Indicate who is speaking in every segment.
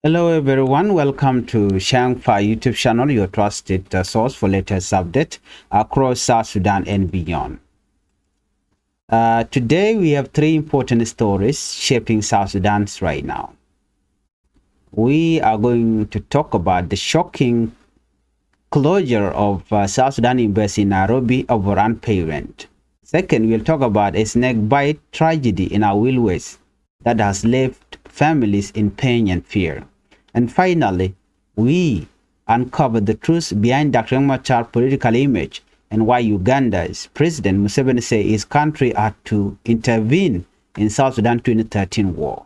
Speaker 1: Hello everyone, welcome to Changfied YouTube channel, your trusted source for latest update across South Sudan and beyond. Today we have three important stories shaping South Sudan right now. We are going to talk about the shocking closure of South Sudan embassy in Nairobi over unpaid rent. Second, we'll talk about a snake bite tragedy in our wheelways that has left families in pain and fear. And finally, we uncovered the truth behind Dr. Machar political image and why Uganda's President Museveni said his country had to intervene in South Sudan 2013 war.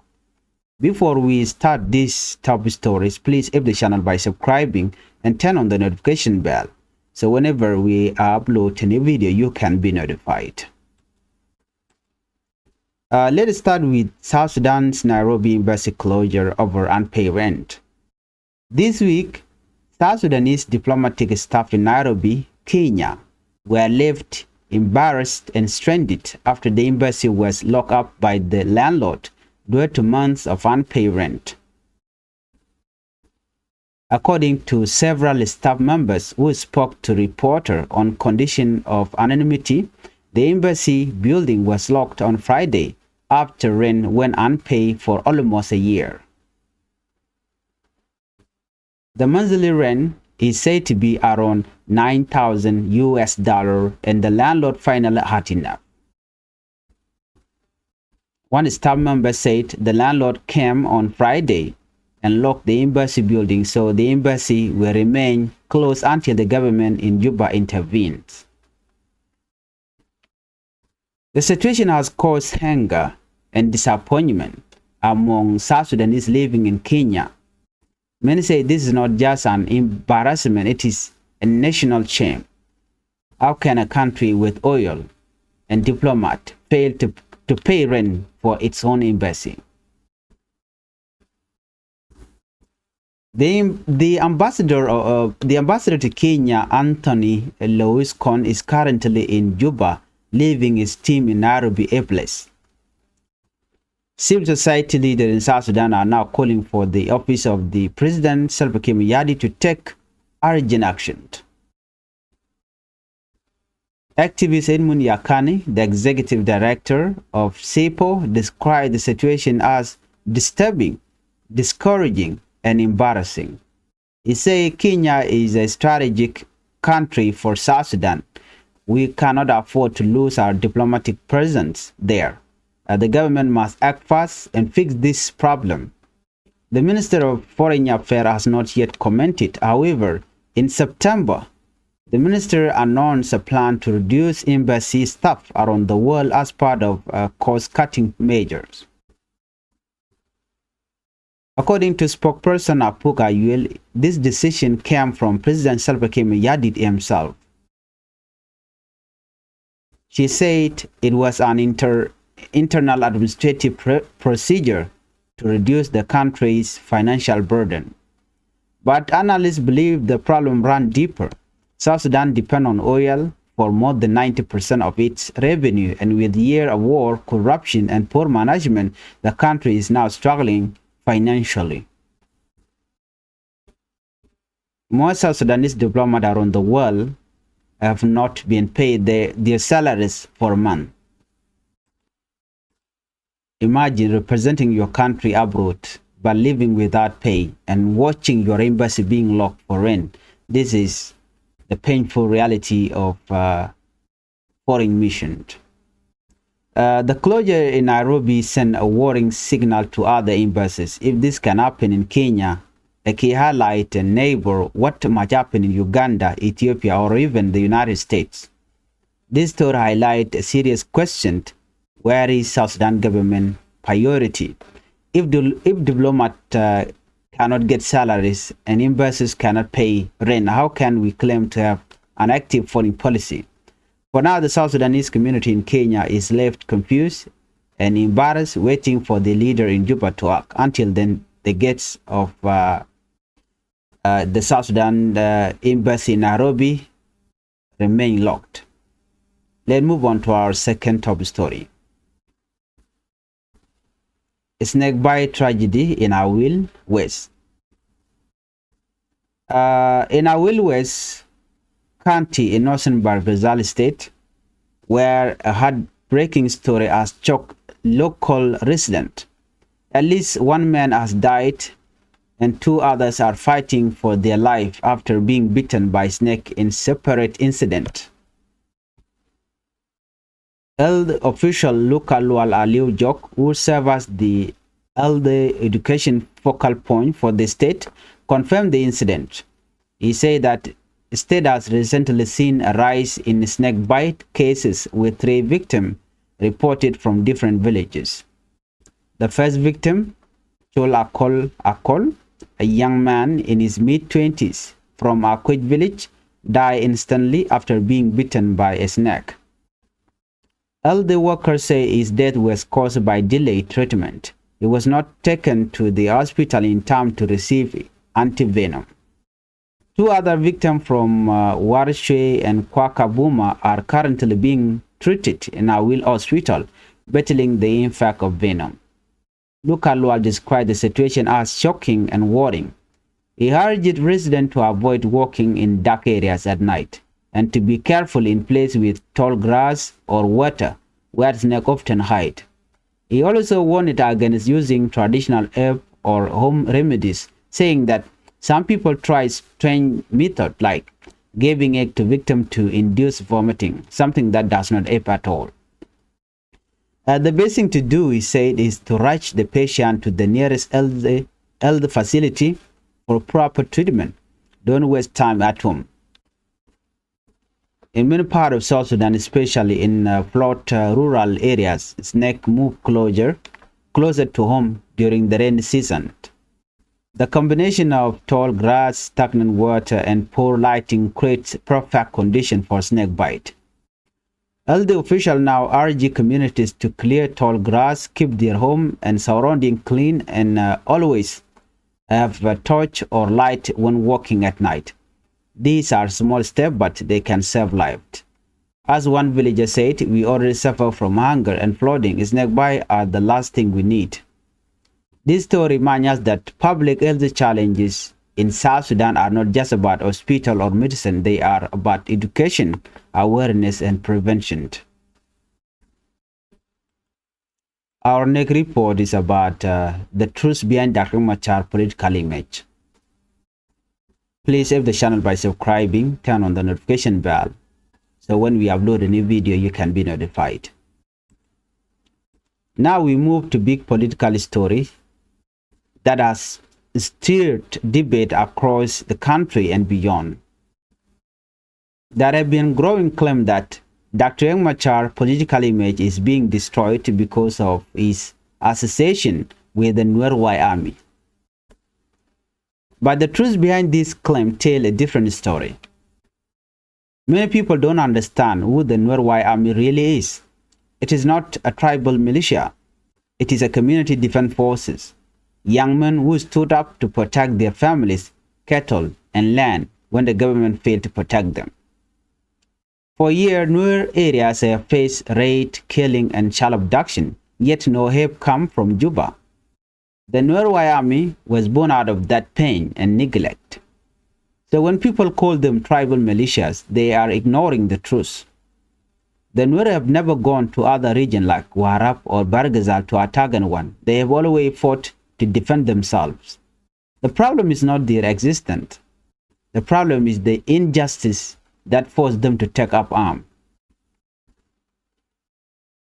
Speaker 1: Before we start these top stories, please help the channel by subscribing and turn on the notification bell, so whenever we upload a new video, you can be notified. Let's start with South Sudan's Nairobi embassy closure over unpaid rent. This week, South Sudanese diplomatic staff in Nairobi, Kenya, were left embarrassed and stranded after the embassy was locked up by the landlord due to months of unpaid rent. According to several staff members who spoke to reporters on condition of anonymity, the embassy building was locked on Friday after rent went unpaid for almost a year. The monthly rent is said to be around $9,000 and the landlord finally had enough. One staff member said the landlord came on Friday and locked the embassy building, so the embassy will remain closed until the government in Juba intervenes. The situation has caused anger and disappointment among South Sudanese living in Kenya. Many say this is not just an embarrassment, it is a national shame. How can a country with oil and diplomat fail to pay rent for its own embassy? The ambassador to Kenya, Anthony Louis Con, is currently in Juba, leaving his team in Nairobi helpless. Civil society leaders in South Sudan are now calling for the office of the President Salva Kiir to take urgent action. Activist Edmund Yakani, the executive director of SEPO, described the situation as disturbing, discouraging, and embarrassing. He said Kenya is a strategic country for South Sudan. We cannot afford to lose our diplomatic presence there. The government must act fast and fix this problem. The Minister of Foreign Affairs has not yet commented. However, in September, the minister announced a plan to reduce embassy staff around the world as part of cost-cutting measures. According to spokesperson Apuka Yuel, this decision came from President Salva Kiir himself. She said it was an internal administrative procedure to reduce the country's financial burden. But analysts believe the problem ran deeper. South Sudan depends on oil for more than 90% of its revenue, and with years of war, corruption, and poor management, the country is now struggling financially. Most South Sudanese diplomats around the world have not been paid their salaries for a month. Imagine representing your country abroad but living without pay and watching your embassy being locked for rent. This is the painful reality of foreign missions. The closure in Nairobi sent a warning signal to other embassies. If this can happen in Kenya, a key highlight and neighbor, what might happen in Uganda, Ethiopia, or even the United States. This story highlights a serious question. Where is South Sudan government priority? If diplomats cannot get salaries and embassies cannot pay rent, how can we claim to have an active foreign policy? For now, the South Sudanese community in Kenya is left confused and embarrassed, waiting for the leader in Juba to act. Until then, the gates of the South Sudan embassy in Nairobi remain locked. Let's move on to our second top story. A snakebite tragedy in Awil West. In Awilwes County in northern Bargazal State, where a heartbreaking story has shocked local residents. At least one man has died and two others are fighting for their life after being bitten by a snake in separate incidents. Health official Luka Lual Aliu Jok, who serves as the elder education focal point for the state, confirmed the incident. He said that the state has recently seen a rise in snake bite cases with 3 victims reported from different villages. The first victim, Chol Akol, a young man in his mid-20s from Akwej village, died instantly after being bitten by a snake. Elder workers say his death was caused by delayed treatment. He was not taken to the hospital in time to receive antivenom. 2 other victims from Warshwe and Kwakabuma are currently being treated in Awil Hospital, battling the impact of venom. Luka Lual described the situation as shocking and worrying. He urged residents to avoid walking in dark areas at night and to be careful in places with tall grass or water where snakes often hide. He also warned against using traditional herbs or home remedies, saying that some people try strange methods like giving egg to victims to induce vomiting, something that does not help at all. The best thing to do, he said, is to rush the patient to the nearest elder facility for proper treatment. Don't waste time at home. In many parts of South Sudan, especially in flood rural areas, snakes move closer to home during the rainy season. The combination of tall grass, stagnant water, and poor lighting creates perfect condition for snake bite. Elder officials now urge communities to clear tall grass, keep their home and surrounding clean, and always have a torch or light when walking at night. These are small steps, but they can save lives. As one villager said, we already suffer from hunger and flooding. Snake bite are the last thing we need. This story reminds us that public health challenges in South Sudan are not just about hospital or medicine. They are about education, awareness, and prevention. Our next report is about the truth behind Dr. Machar political image. Please help the channel by subscribing, turn on the notification bell, so when we upload a new video, you can be notified. Now we move to big political story that has stirred debate across the country and beyond. There have been growing claim that Dr. Machar's political image is being destroyed because of his association with the Nuer army. But the truth behind this claim tells a different story. Many people don't understand who the Nuer army really is. It is not a tribal militia. It is a community defense forces. Young men who stood up to protect their families, cattle, and land when the government failed to protect them. For years, Nuer areas have faced raid, killing, and child abduction, yet no help comes from Juba. The Nuer army was born out of that pain and neglect. So when people call them tribal militias, they are ignoring the truth. The Nuer have never gone to other regions like Warab or Bargazal to attack anyone. They have always fought to defend themselves. The problem is not their existence. The problem is the injustice that forced them to take up arms.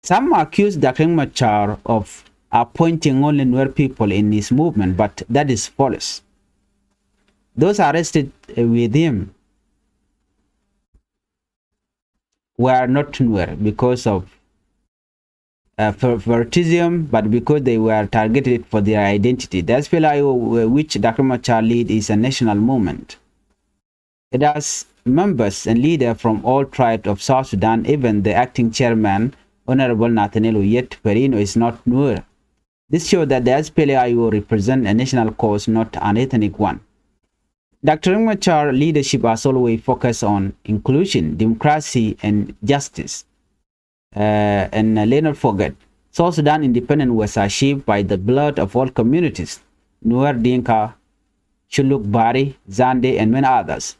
Speaker 1: Some accuse Dr. Machar of appointing only Nuer people in his movement, but that is false. Those arrested with him were not Nuer because of favoritism, but because they were targeted for their identity. The SPLIO, which Dr. Machar leads, is a national movement. It has members and leaders from all tribes of South Sudan. Even the acting chairman, Honorable Nathaniel Uyet Perino, is not Nuer. This shows that the SPLIO represents a national cause, not an ethnic one. Dr. Machar leadership has always focused on inclusion, democracy, and justice. And let's not forget, South Sudan independence was achieved by the blood of all communities, Nuer, Dinka, Shuluk Bari, Zande, and many others.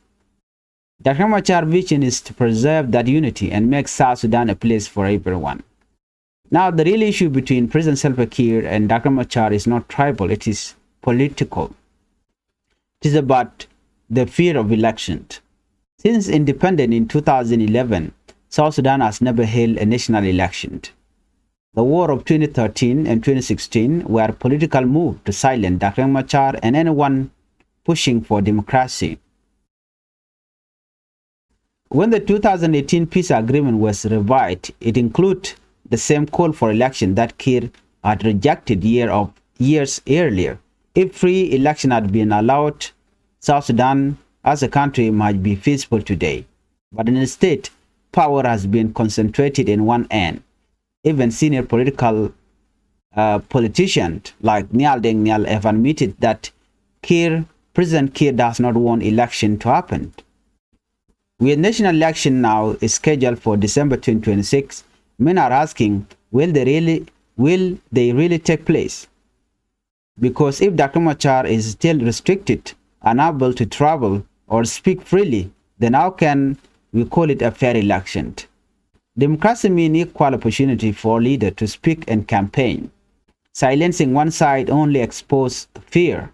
Speaker 1: Dr. Machar's vision is to preserve that unity and make South Sudan a place for everyone. Now, the real issue between President Salva Kiir and Dr. Machar is not tribal, it is political. It is about the fear of election. Since independence in 2011, South Sudan has never held a national election. The war of 2013 and 2016 were a political move to silence Dr. Machar and anyone pushing for democracy. When the 2018 peace agreement was revived, it included the same call for election that Kiir had rejected years earlier. If free election had been allowed, South Sudan as a country might be peaceful today. But instead, power has been concentrated in one end. Even senior politicians like Nyal Deng Nyal have admitted that President Kiir does not want election to happen. With national election now is scheduled for December 2026, many are asking, will they really take place? Because if Dr. Machar is still restricted, unable to travel or speak freely, then how can we call it a fair election? Democracy means equal opportunity for leaders to speak and campaign. Silencing one side only exposes fear.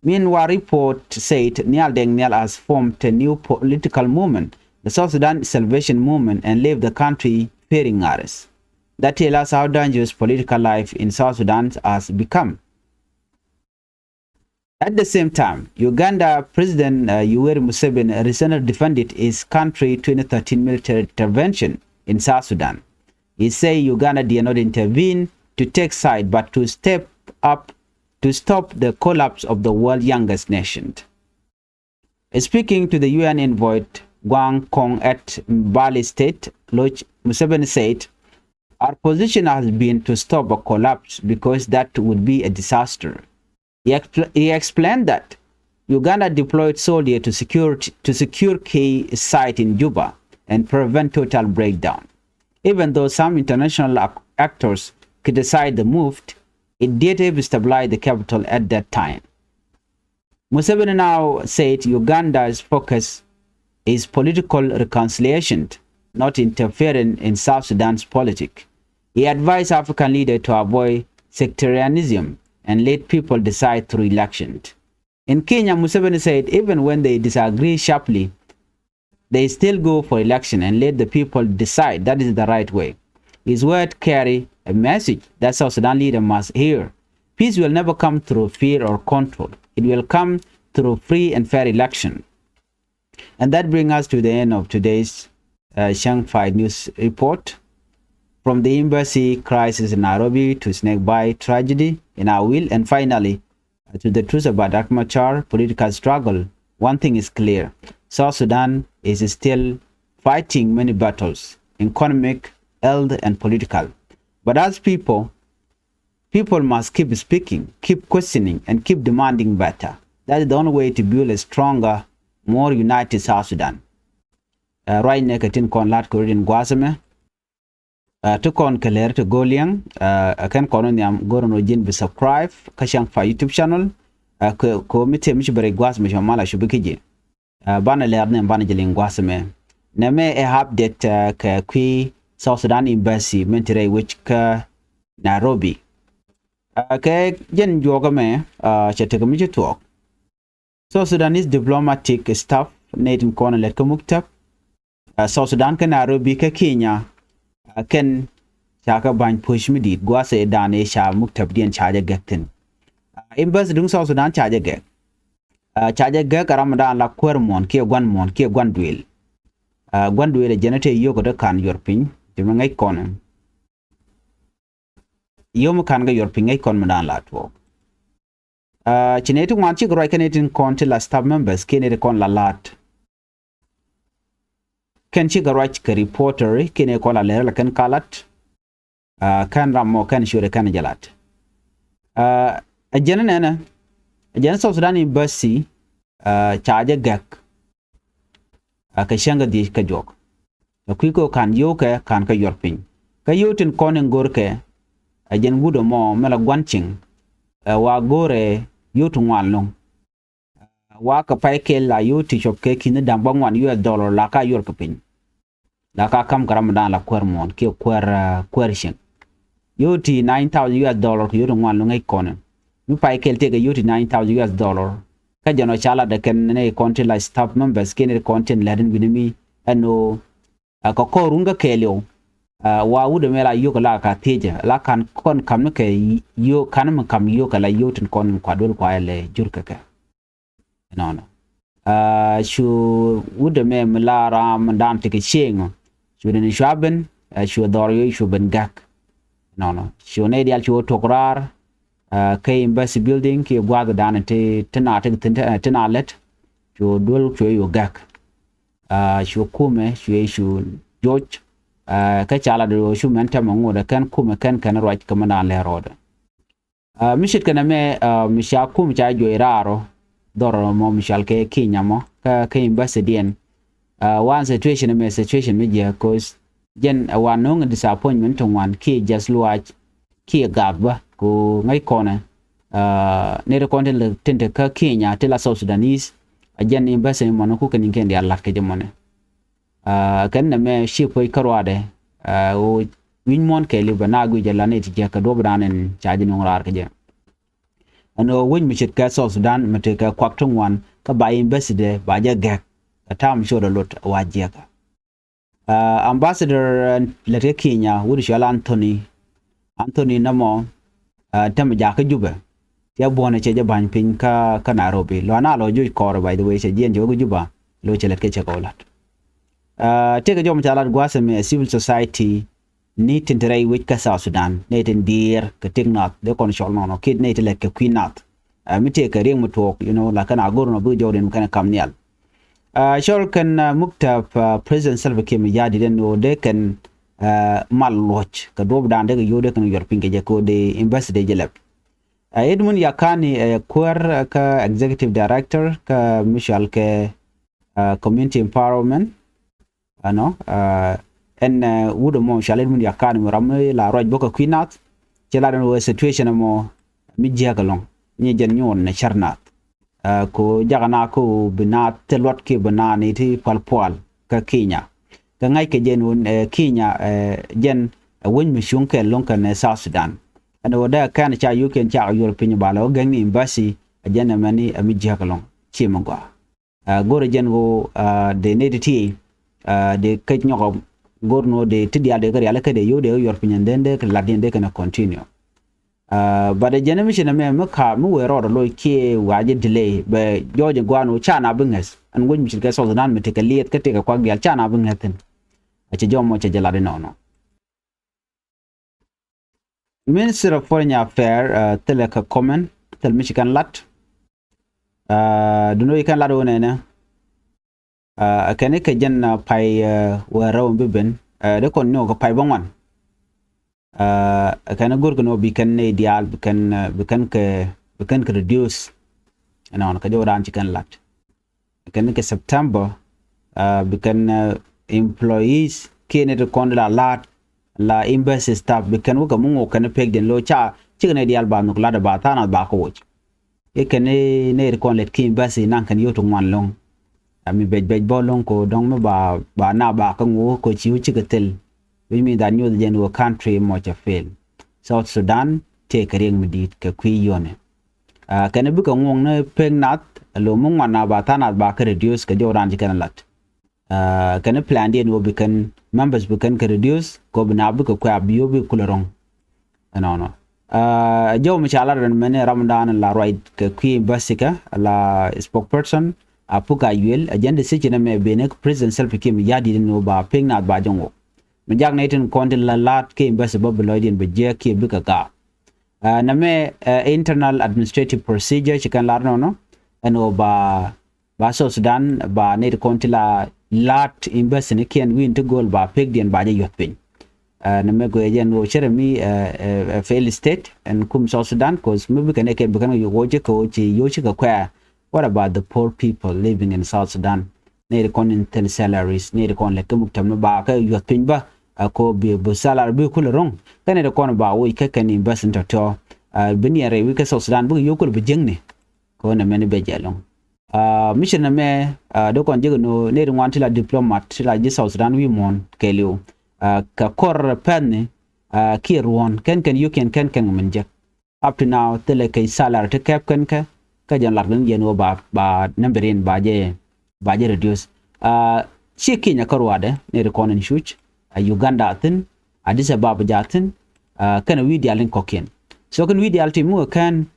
Speaker 1: Meanwhile, report said Nyal Deng Nyal has formed a new political movement, the South Sudan Salvation Movement, and left the country fearing arrest. That tells us how dangerous political life in South Sudan has become. At the same time, Uganda President Yoweri Museveni recently defended his country's 2013 military intervention in South Sudan. He said Uganda did not intervene to take side, but to step up to stop the collapse of the world's youngest nation. Speaking to the UN envoy Gwang Kong at Bali State, Museveni said, "Our position has been to stop a collapse because that would be a disaster." He explained that Uganda deployed soldiers to secure key sites in Juba and prevent total breakdown. Even though some international actors criticized the move, it did help stabilize the capital at that time. Museveni now said Uganda's focus is political reconciliation, not interfering in South Sudan's politics. He advised African leaders to avoid sectarianism and let people decide through elections. In Kenya, Museveni said even when they disagree sharply, they still go for election and let the people decide. That is the right way. His words carry a message that South Sudan leaders must hear. Peace will never come through fear or control. It will come through free and fair election. And that brings us to the end of today's Changfied news report. From the embassy crisis in Nairobi to snakebite tragedy in Awil, and finally to the truth about Dr. Machar political struggle, one thing is clear. South Sudan is still fighting many battles, economic, health, and political. But as people must keep speaking, keep questioning, and keep demanding better. That is the only way to build a stronger, more united South Sudan. Right now, katin kon lat korin gwasame. To kon kaler to goliang. Akan konon yam goron ojin be subscribe kashang fa YouTube channel. Ko mite mishi bere gwasame shamala shubikiji. Bana lerne bana jeling gwasame. Neme e update ka kui South Sudan embassy mentere which ka Nairobi. Ke jen joga me chetega mi talk. South Sudanese diplomatic staff netin kona let ko muktab. South Sudan ka Nairobi ka Kenya ken chaka ban push mi dit gwase dane sha muktab dien chaja gekten. Embassy dung South Sudan chaja gek. Chaja gek ramadan la kwermon ke gwandwil. Gwandwil jenete yoko de kan yorpin. Ngay konen yom kan ga yorpin ngay kon madan latwo chinetu wan chi groy kanetin kon til staff members kene kon la lat ken chi groy ka reporter kene kon la ler la kan kalat kan ramo kan shure kan jalat ajana South Sudan embassy charge gak ka shanga di ka jok Kuiko kan yoke kan ka yorpin. Ka yotin konen gorke ajen wudo mo mela gwanching wa gore yotu walong. wa ka pai ke la yu ti chop ke kin dang bang wan US dollar la ka yor ka pin la ka kam garam dan la kwer mon ke kwer shin yu ti 9000 US dollar ku yor wan lo ngai konen mi pai ke te ga yu ti 9000 US dollar ka jano chala de ken ne content la staff members ken content la den binimi ano ka ko runga ke leo wa wude mela yo la ka teje la kan kon kam ke yo kan man kam yo kala yo tin kon kwa dol kwa le jurka ka no shu wude me mla ram dan te ke chengo shu ne shaben shu dor yo shu ben gak no shu ne dial shu tokrar ke embassy building ke gwa dan te tena let shu dol shu yo gak shu kume shu George ka chala do shu menta mango da kan kuma kan right kamana le roda mishit kana me misha kum cha jo iraro doro mo mishal ke kinya mo ka embassy dien one situation me je cause jen one no disappointment on one ki just luach ki gagba ko ngai kona ne content le tente ka kinya tela South Sudanese jen embassy mo no ku kan ngendi Allah ke jemone kan na me shipoi karwade o winmon ke li bana gu je lanet je ka do branen chaji no rar ke je ano win mi chit ka South Sudan mate ka kwaktung wan ka ba embassy de ba je gak ka tam show the lot wa je ka ambassador lete Kenya wudi shala Anthony namo tam ja ka juba ya bona che je ban pin ka Nairobi lo na lo ju kor by the way che jen jo gu juba lo che let ke che ko lat take a job chalat gwasame civil society need interai which ka South Sudan net in dear ka tignat de kon shol no kid net like ka queenat mi take a ring talk you know la kana gor no bu jordan kana kamnial shol kan mukta president Salva Kiir ya diden no de kan mal watch ka dob dan de yode kan yor pinke je ko de embassy de jelep Edmund Yakani kwar ka executive director ka Michel ke community empowerment ano en wudo mo shalen mun yakani mo ramme la roj boka kwinat ci la do situation mo mi jegalon ni jen nyon na charnat ko jagana ko binat telot ke banani ti palpal ka Kenya ka ngai ke jen won Kenya jen won mi shunke lonka na South Sudan ano da kan cha yuken cha European bala o gani embassy jen mani mi jegalon ci mo go jen go de nediti de kay ñoko gorno de tidia de gari ala kade yode yor pinyandende ke ladinde kana continue bade jene mission me maka mu wero do ke waje delay be joje gwano chana bunges an gon mi ke so nan me te ke liet ke te ka gal chana bungaten ace jomo ce jalade no Minister of Foreign Affairs tele ka comment tel Michigan lat duno ikan lado nena akane ke janna pai waraw biben de kon no ko pai bangwan akane gorgo no bi kan ne dial bikan ke reduce ana on ka jodan ci kan lat akane ke September bikan employees kene de kon la lat la embassy staff bikan wo ko mo kan peg den lo cha ci ne dial ba no la da ba ta na ba ko wo e kane ne kon let ki embassy nan kan yoto ngwan long mi bej bolon ko dong me ba na ba ka ngo ko chiu chikatel we mi da new the wo country mo cha fail South Sudan te kering midit ka kwi yone kana bu ka ngong na peng nat lo mo ngwana ba ta na ba ka reduce ka joran jikan lat kana plan den wo bikan members bikan ka reduce ko bina bu ka kwa biyo bi kulorong no jo mi chala ran mene Ramadan la right ka kwi basika la spokesperson apuka yuel agenda sejena me benek president Salva Kiir ya di no ba peng na ba jongo me jag neten konde la lat ke embassy bobeloidin be je ke buka ka na me internal administrative procedure chikan lar no ano ba South Sudan ba net konde la lat embassy ne ken win to goal ba peg den ba je yotpin na me go yen wo cheremi fail state and kum South Sudan cause me buka ne ke buka yo goje ko chi yo chi ka kwa. What about the poor people living in South Sudan? Need content salaries, need con like muktam ba ka yot pin ba ko bi salary bi kul rong. Kan need con ba we ka kan invest into to bini re we ka South Sudan bu yo kul bi jengne. Ko na meni be jalong. mission me do kon jigo no ne wan tila diplomat tila ji South Sudan wi mon keliu ka kor pen ki ruon ken you ken men je up to now tele kay salar te kep ken ka jan lar den yen ba numberin ba je reduce chi Kenya korwade ne re konen shuch Uganda tin Addis Ababa jatin kana wi dialin koken so kan wi dial timu kan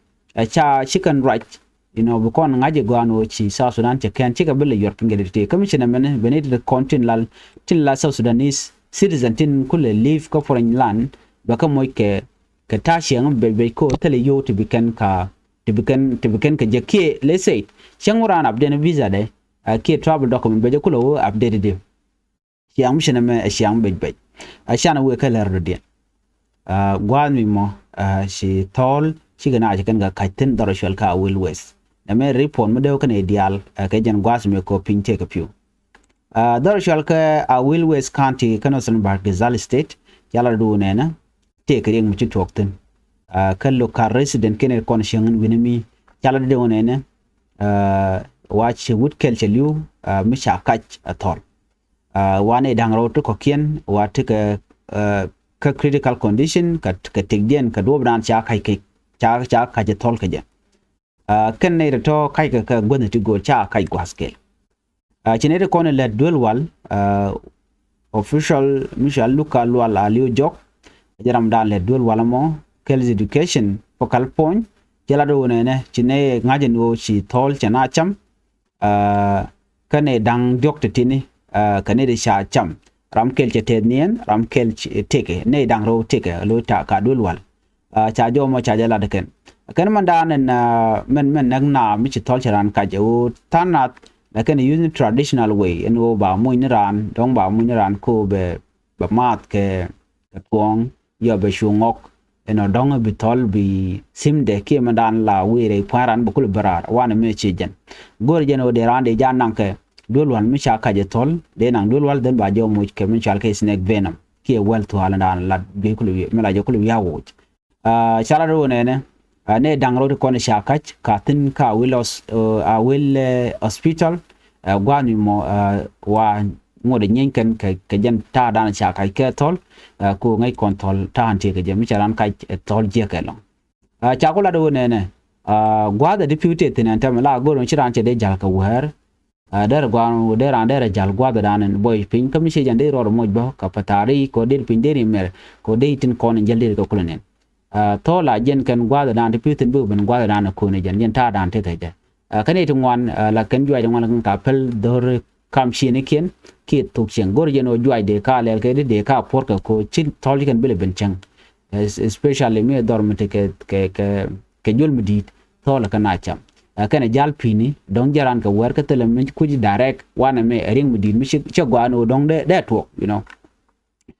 Speaker 1: cha chicken right bukon ngaje gwano chi South Sudan che kan chika bele yor pingede te commissioner men benedi contin lal tin la South Sudanese citizen tin kule live ko foreign land baka moy ke tashi ang be ko tele yo to biken ke je ke let's say changuran update visa de ke travel document be je kulo update de siam shene me siam be ashana we kala rodian gwan mi mo shi tol shi gana je kan ga kaitin doroshal ka will west na me report mo de kan ideal ka jan gwas me ko pinte ka piu doroshal ka will west county kanosan bar gazal state yala do nena take ring mu ci tokten kallo ka resident kene kon shengen winimi yala de nena watch wood kelche liu mi sha kach atol wane dangro to kokien wate ka critical condition ka tegdien ka do bran cha kai cha ka je tol ka je ken ne to kai ka gwen ti go cha kai gwaskel chinere kon le dual wal official Michal local wal aliu jok jaram dan le dual wal mo Kel's education focal point jela do ne chine ngaje no chi tol chana cham kane dang jok tini kane de sha cham ram kel chetnien ram kel teke ne dang ro teke lo ta ka dual wal cha jo mo cha jela de ken man dan men nang na mi chi tol charan ka je o tanat la ken using traditional way en o ba mo ni ran dong ba mo ni ran ko be ba mat ke tuong yo be shungok eno dong bi tol bi simde ke man dan la we re paran bu kul barar wana me chi jen gor jen o de ran de jan nan ke dolwan mi cha ka je tol de nan dolwal den ba jo mo ke min chal ke snack venom ke wel to ala dan la be kul me la jo kul ya wo chala ro ne dangro ko ne shakach katin ka wilos a will hospital gwani mo wa ngode nyenken ke jan ta dan shakay ke tol ko ngai kontrol ta hanti ke jemi charan kai tol je ke long cha ko la do ne gwa da deputy tin ta la go ron chiran che de jal ka wer der gwanu der an der jal gwa da dan boy pin kam she jan de ro mo bo ka patari ko der pin de mer ko de tin ko ne jal de ko kulen to la jen kan gwa da dan deputy bu ben gwa da dan ko ne jan ta dan te te kane tu ngwan la kan jwa ngwan kan ka pel dor kam shi ne ken ki tuk chen gor jen o jwa de ka le ke de ka por ka ko chin tol kan bele ben chang especially me dormite ke jul midit to la kana cham kana jal pini dong jaran ka wer ka tele men ku ji direct wana me ring midit mi che gwano dong de to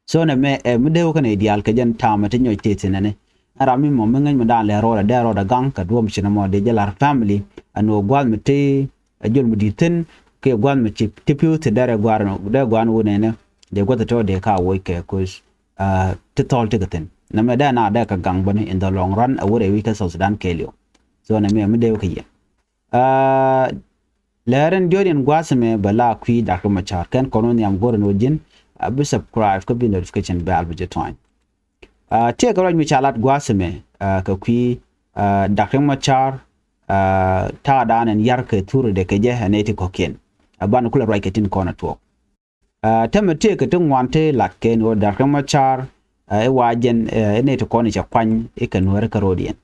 Speaker 1: so na me de ko ne ideal ka jan ta ma te nyoy te ne arami mo mengen mo dan le ro da gang ka duom china mo de jalar family anu gwal mi te jul miditen ke gwal mi ti piu te dare gwarno de gwano ne de gwata to de ka wo ke ko te tol te gaten na me da na da ka gang bane in the long run awure wi ka South Sudan kelio so na me de ka ye leren jodin gwasme bala kwi da ka Machar kan kono ni am gorno jin abu subscribe ko bi notification bell bu je time te garaj mi chalat gwasme ka kwi Dr. Machar ta danen yar ke turu de ke je haneti koken aban kula right ketin kona to temete ke tun wante lakken o Dr. Machar wajen ne to kona cha kwan e kan ware karodien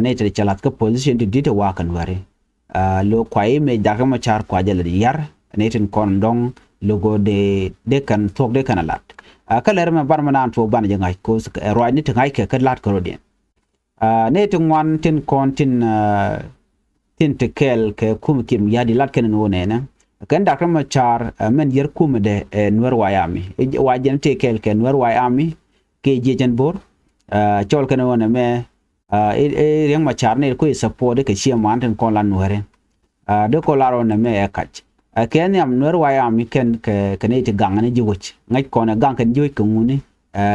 Speaker 1: ne te chalat ka position di dite wa kan ware lo kwaye me Dr. Machar kwa jala di yar ne tin kon dong logo de kan tok de kan lat kaler me bar manan to ban jangay ko roi ni tangay ke lat karodien ne to wan tin kon tin te kel ke kum kim yadi lat ken no ne na kan Dr. Machar men yer kum de nwer wayami wajen te kel ke nwer wayami ke jejen bor chol ken no me reng Machar ne ko support ke chi man tin kon lan nwere de ko laro ne me kach ken yam nwer wayami ken ke ne te gang ne jiwch ngai kon gang ken jiwch ko nguni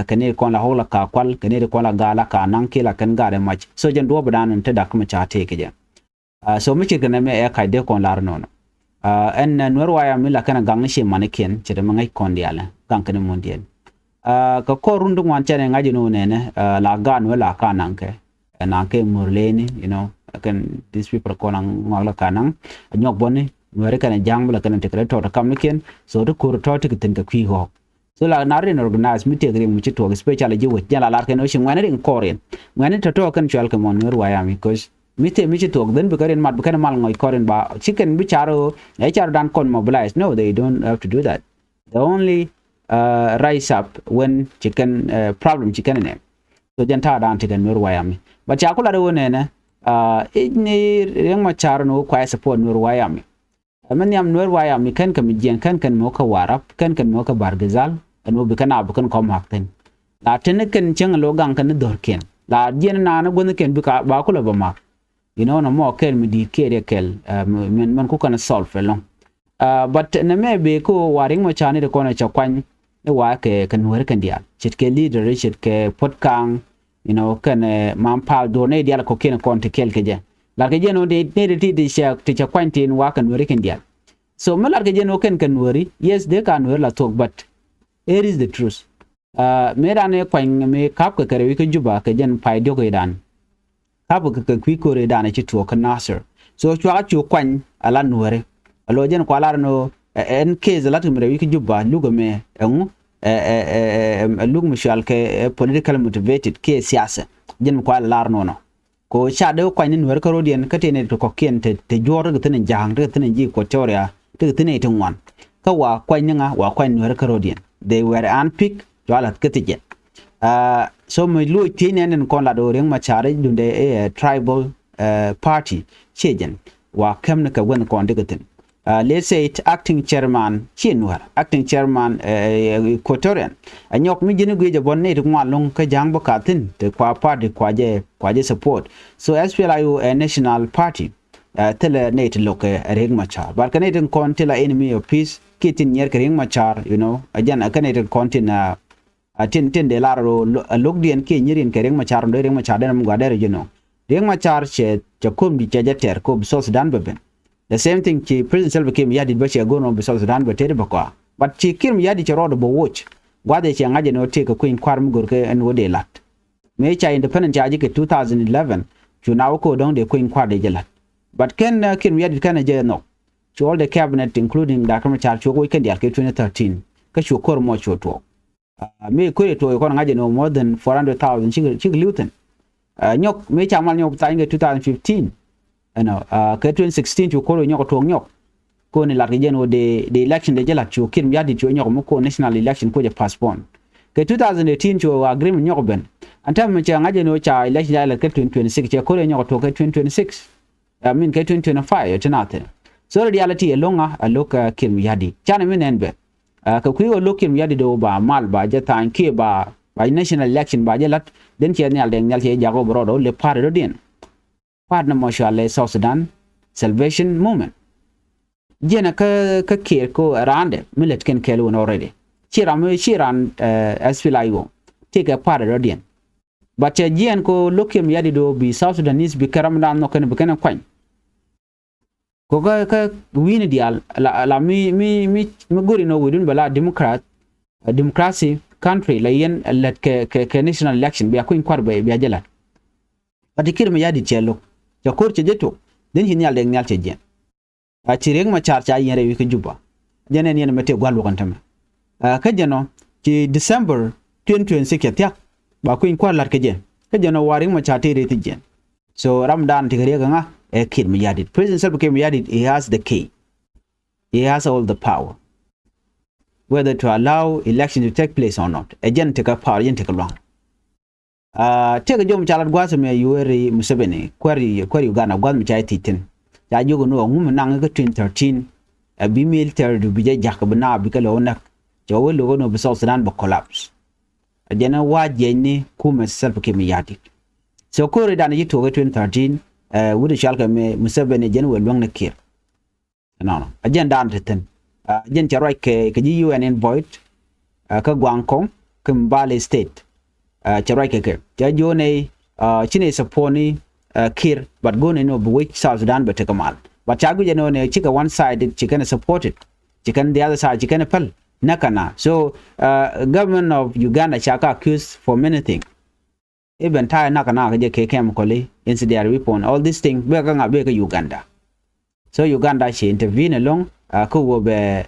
Speaker 1: kene kon la hola ka kwal kene kon la gala ka nan ke la ken gare mach so jen do badan te Dr. Machar te ke je So mi chikana me e kai de kon lar no en nwer waya mi la kana gang shi maniken chede mangai kon diala gang kana mondien ka ko rundu wan chane ngaji no ne la gan wala kananke nanke murleni you know kan these people ko nang ngala kanang nyok boni nwere kana jang bla kana tekre to kam niken so to kur to tikitin ka kwi ho so la narin organize mi tegre mu chito especially ji wot jala lar kana shi ngwane rin koren ngwane to kan chwal ka mon nwer waya mi cause mi chito den be karen mat be kana mal ngoy koren ba chicken bi charo e charo dan kon mobilize no they don't have to do that they only rise up when chicken problem chicken ne so janta dan tigan nwer waya mi but yakula do ne ne ni reng Machar no kwa support nwer waya mi amani am nwer waya mi kan kam jien kan mo ka warap kan mo ka bargazal no bi kana bu kan kom hakten la tin kan cheng lo gang kan dorken la jien na na gon ken bi ka ba kula ba ma you know no mo ken mi di kere kel man ku kana solve long but na me be ko waring Machar ni de kona cha kwan e wa ke kan wer kan dia chit ke leader chit ke potkang you know kan man pal do ne dia ko ken kon te kel ke je la ke je no de ne de ti sha ti cha kwantin wa kan wer kan dia so mal ke je no kan weri yes they can wer la talk but here is the truth me da ne kwan me kap ke kare wi ke juba ke jen pai do ke dan kap ke kwi ko re dan chi to kan nasir so chwa chu kwan ala nwere alo jen kwa la no en case la tumre wi ke juba lugo me en lug mishal ke political motivated ke siasa jen kwa lar no ko chade kwa ni nwer karo dien ka tene to koken te jor ga tene jang ga tene ji ko toria te tene te wan ka wa kwa nyanga wa kwa nwer karo dien they were unpicked wala ketije so me lu tene nen kon la do reng Machar dunde tribal party chejen wa kamna ka wen kon de gaten let's say it acting chairman chinwar acting chairman equatorian anyok mi jini gwe bonne to ngwalong ka jang bokatin te kwa party kwaje support so SPLIO a national party tele net loke reng Machar bar kaneten kon tela enemy of peace kitin yer reng Machar you know ajan kaneten kontin tin de laro logdien ke nyirin reng Machar do reng Machar den mgadere you know reng Machar che jakom di jajater ko South Sudan beben the same thing ki President Salva Kiir yadi bachi go no South Sudan betere bakwa but ki Kiir yadi che rodo bo watch gwade che ngaje no take queen kwarm gorke en wode lat me cha independent jaji ke 2011 chunawo ko don de queen kwade jelat but ken Kiir yadi kana je no to all the cabinet including Dr. Machar cho weekend ya ke 2013 ka chu kor mo cho to me ko to ko ngaje no more than 400,000 chig luton nyok me cha mal nyok ta 2015 ke 2016 chu ko nyok to nyok ko ni la region de election de jela chu Kiir yadi chu nyok mo ko national election ko je postpone ke 2018 chu agreement nyok ben anta me cha ngaje no cha election ya ke 2026 che ko nyok to ke 2026 I mean ke 2025 tenate so reality elonga aloka Kiir yadi chana men enbe ka kuigo lokin yadi do ba mal ba jeta ke ba national election ba jelat den che nyal den nyal che jago brodo le pare do den partner mashallah South Sudan Salvation Movement jena ka Kiir ko rande millet ken kelu already chiran SPLIO take a part of den but jen ko lokin yadi do bi South Sudanese bi karam dan no ken bi ken kwan ko ka win dial la mi guri no within bala democracy country la yen let ke national election bi akoin kwarbe bi ajelat but Kiir me yadi chelo jakor che jeto den hin yal den nyal che jen a chireng Machar cha yere wi ke juba jenen yen mete gwalu kan tam ka jeno ci December 2026 ya ba ko in kwalar ke jen ka jeno waring Machar tere ti jen so Ramadan tigare ga nga Kiir me yadi President Salva Kiir me yadi he has the key he has all the power whether to allow election to take place or not jen take a power jen take a long tega jom chalat gwasa me yueri Museveni kwari Uganda gwasa me chai titin ja jogo no ngum nang ga 2013 bi military du bi jak bna bi kala onak jawo logo no bi South Sudan ba collapse ajena waje ni kuma Salva Kiir me yadi so ko re dan yito ga 2013 wudu shalka me Museveni jen we long na Kiir no ajen dan titin jen charai ke ji UN envoy ka gwangkong Mbale state charai ke ja jone chine saponi kir but go no which South Sudan but kamal but chagu je no ne chika one side chicken support it chicken the other side chicken pal nakana so government of Uganda chaka accused for many things even tie nakana je kekem kole incendiary weapon all these things be ga be Uganda so Uganda she intervene along ko wo be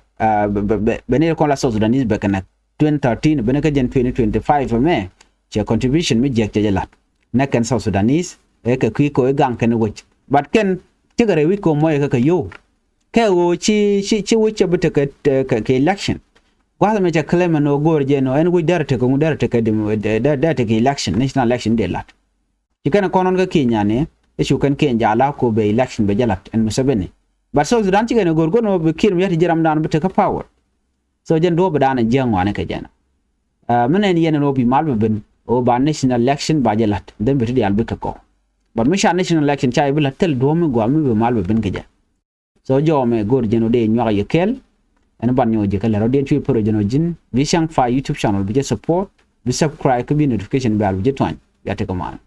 Speaker 1: ne ko la South Sudanese be kana 2013 be ne ka jen 2025 me che contribution mi jek lat na ken South Sudanese e ka ki ko gang ken wich but ken tigare wi ko moy ka yo ke wo chi wich bute ka election kwa me cha claim no gor je no en wi darte ko darte ka darte ka election national election de lat ki kana konon ka kinya ne e shu kan ken jala ko be election be jalat en musabene but South Sudan chi no gor go no be kir mi yati jiram dan bute ka power so jen do be dan jengwa ne ka jana menen yen no bi malbe ben o ba national election ba jalat den be di albika ko but Machar national election chai bila tel do me go me be malbe ben ka so jo me gor jeno de nywa yekel en ban nyo je kala rodien chui pro jeno jin vi Changfied YouTube channel bi support bi subscribe ko bi notification bell bi twan ya te ko man